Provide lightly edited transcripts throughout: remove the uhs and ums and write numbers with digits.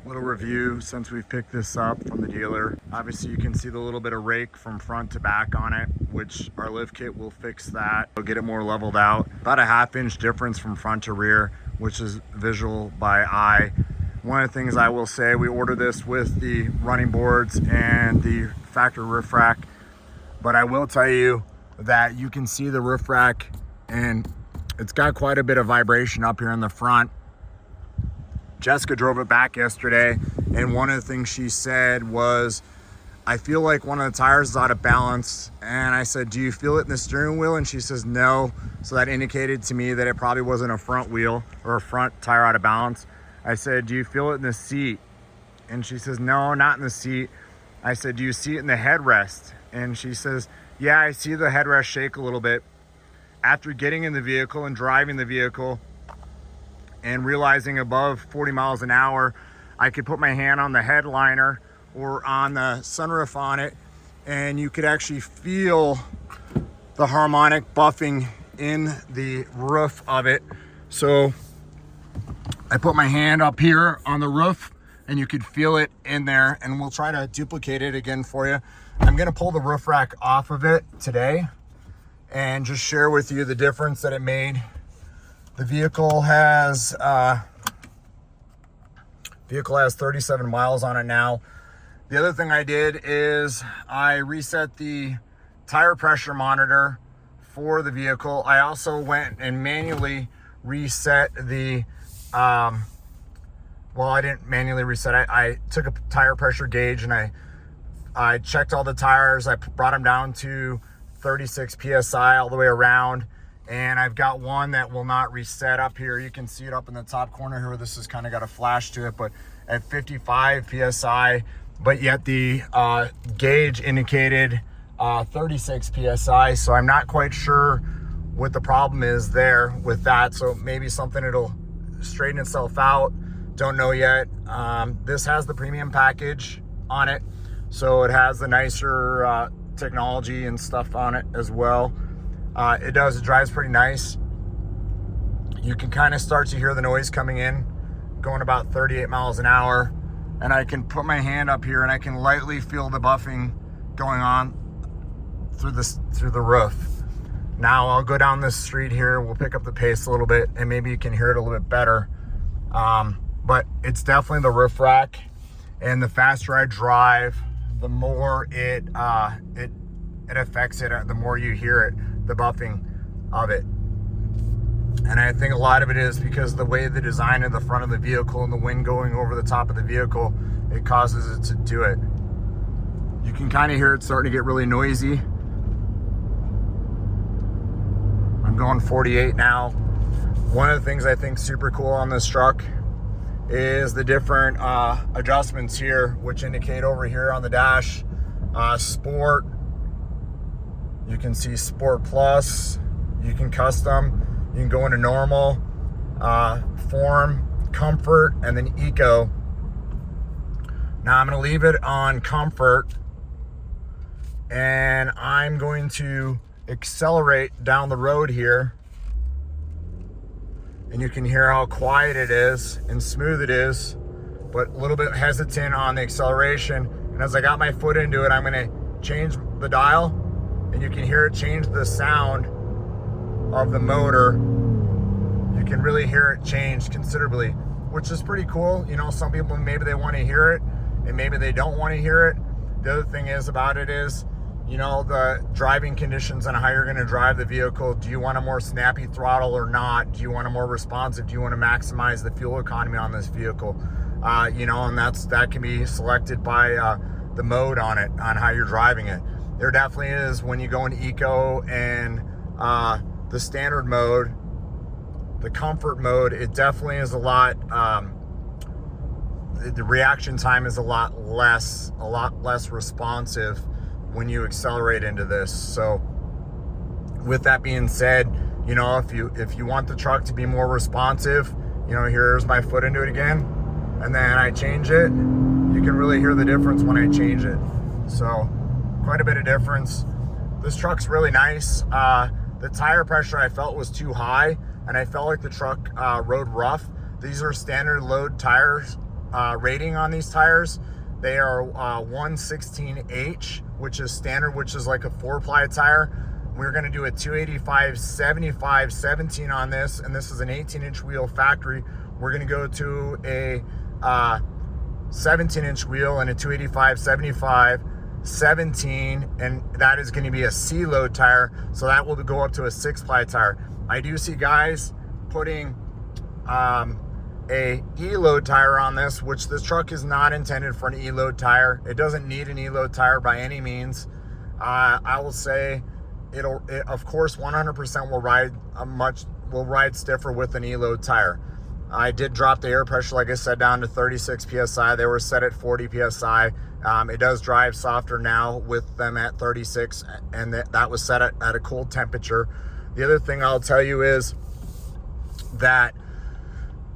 Little review since we've picked this up from the dealer. Obviously you can see the little bit of rake from front to back on it, which our lift kit will fix that. We'll get it more leveled out. About a 1/2 inch difference from front to rear, which is visual by eye. One of the things I will say, we ordered this with the running boards and the factory roof rack, but I will tell you that you can see the roof rack and it's got quite a bit of vibration up here in the front. Jessica drove it back yesterday, and one of the things she said was, I feel like one of the tires is out of balance. And I said, do you feel it in the steering wheel? And she says, no. So that indicated to me that it probably wasn't a front wheel or a front tire out of balance. I said, do you feel it in the seat? And she says, no, not in the seat. I said, do you see it in the headrest? And she says, yeah, I see the headrest shake a little bit. After getting in the vehicle and driving the vehicle, and realizing above 40 miles an hour, I could put my hand on the headliner or on the sunroof on it, and you could actually feel the harmonic buffing in the roof of it. So I put my hand up here on the roof and you could feel it in there, and we'll try to duplicate it again for you. I'm gonna pull the roof rack off of it today and just share with you the difference that it made. The vehicle has 37 miles on it now. The other thing I did is I reset the tire pressure monitor for the vehicle. I also went and manually reset the, well, I didn't manually reset. I took a tire pressure gauge and I checked all the tires. I brought them down to 36 PSI all the way around. And I've got one that will not reset up here. You can see it up in the top corner here. This has kind of got a flash to it, but at 55 PSI, but yet the gauge indicated 36 PSI. So I'm not quite sure what the problem is there with that. So maybe something it'll straighten itself out. Don't know yet. This has the premium package on it. So it has the nicer technology and stuff on it as well. It drives pretty nice. You can kind of start to hear the noise coming in, going about 38 miles an hour. And I can put my hand up here and I can lightly feel the buffing going on through the roof. Now I'll go down this street here. We'll pick up the pace a little bit and maybe you can hear it a little bit better. But it's definitely the roof rack, and the faster I drive, the more it affects it, the more you hear it, the buffing of it. And I think a lot of it is because the way the design of the front of the vehicle and the wind going over the top of the vehicle, it causes it to do it. You can kind of hear it starting to get really noisy. I'm going 48 now. One of the things I think super cool on this truck is the different adjustments here, which indicate over here on the dash, Sport. You can see Sport Plus, you can custom, you can go into normal, form, comfort, and then eco. Now I'm gonna leave it on comfort and I'm going to accelerate down the road here. And you can hear how quiet it is and smooth it is, but a little bit hesitant on the acceleration. And as I got my foot into it, I'm gonna change the dial, and you can hear it change the sound of the motor. You can really hear it change considerably, which is pretty cool. You know, some people, maybe they want to hear it and maybe they don't want to hear it. The other thing is about it is, you know, the driving conditions and how you're going to drive the vehicle. Do you want a more snappy throttle or not? Do you want a more responsive? Do you want to maximize the fuel economy on this vehicle? You know, and that can be selected by the mode on it, on how you're driving it. There definitely is, when you go into eco and the standard mode, the comfort mode, it definitely is a lot, the reaction time is a lot less responsive when you accelerate into this. So with that being said, you know, if you want the truck to be more responsive, you know, here's my foot into it again, and then I change it. You can really hear the difference when I change it. So quite a bit of difference. This truck's really nice. The tire pressure I felt was too high, and I felt like the truck rode rough. These are standard load tires rating on these tires. They are 116H, which is standard, which is like a 4-ply tire. We're going to do a 285/75/17 on this, and this is an 18-inch wheel factory. We're going to go to a 17-inch wheel and a 285/75/17, and that is going to be a C-load tire, so that will go up to a 6-ply tire. I do see guys putting a E-load tire on this, which this truck is not intended for an E-load tire. It doesn't need an E-load tire by any means. I will say it of course 100% will ride stiffer with an E-load tire. I did drop the air pressure, like I said, down to 36 psi. They were set at 40 psi. It does drive softer now with them at 36, and that was set at a cold temperature. The other thing I'll tell you is that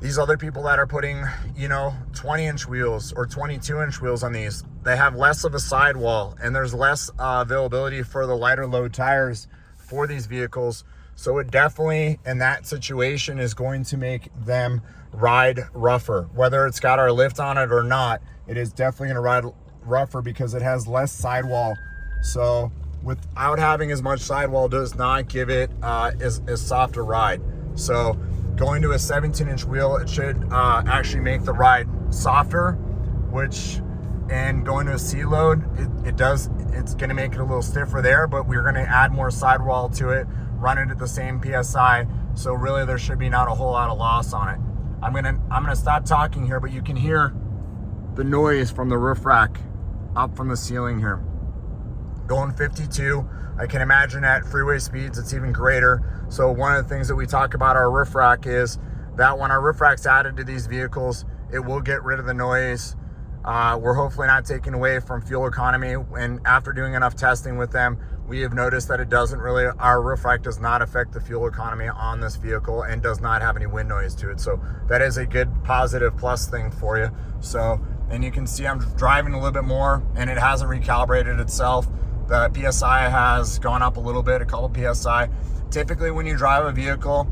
these other people that are putting, 20-inch wheels or 22-inch wheels on these, they have less of a sidewall, and there's less availability for the lighter load tires for these vehicles. So it definitely, in that situation, is going to make them ride rougher. Whether it's got our lift on it or not, it is definitely going to ride rougher because it has less sidewall. So without having as much sidewall does not give it as soft a ride. So going to a 17-inch wheel, it should actually make the ride softer, and going to a C-load, it's going to make it a little stiffer there, but we're going to add more sidewall to it, run it at the same PSI, so really there should be not a whole lot of loss on it. I'm gonna stop talking here, but you can hear the noise from the roof rack up from the ceiling here. Going 52, I can imagine at freeway speeds it's even greater. So one of the things that we talk about our roof rack is that when our roof rack's added to these vehicles, it will get rid of the noise. We're hopefully not taking away from fuel economy, and after doing enough testing with them, we have noticed that our roof rack does not affect the fuel economy on this vehicle and does not have any wind noise to it. So that is a good positive plus thing for you. So, and you can see I'm driving a little bit more, and it hasn't recalibrated itself. The PSI has gone up a little bit, a couple PSI. Typically when you drive a vehicle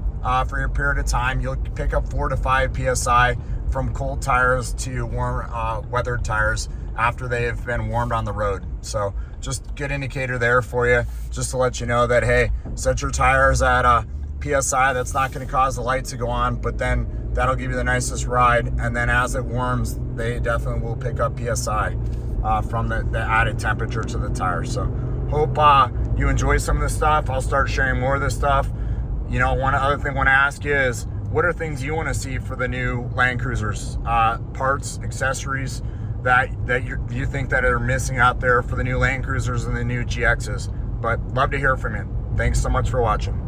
for a period of time, you'll pick up 4 to 5 PSI from cold tires to warm weathered tires after they have been warmed on the road. So just good indicator there for you, just to let you know that, hey, set your tires at a PSI that's not going to cause the lights to go on, but then that'll give you the nicest ride. And then as it warms, they definitely will pick up PSI from the added temperature to the tire. So hope you enjoy some of this stuff. I'll start sharing more of this stuff. One other thing I want to ask you is, what are things you want to see for the new Land Cruisers? Parts, accessories that you think that are missing out there for the new Land Cruisers and the new GXs. But love to hear from you. Thanks so much for watching.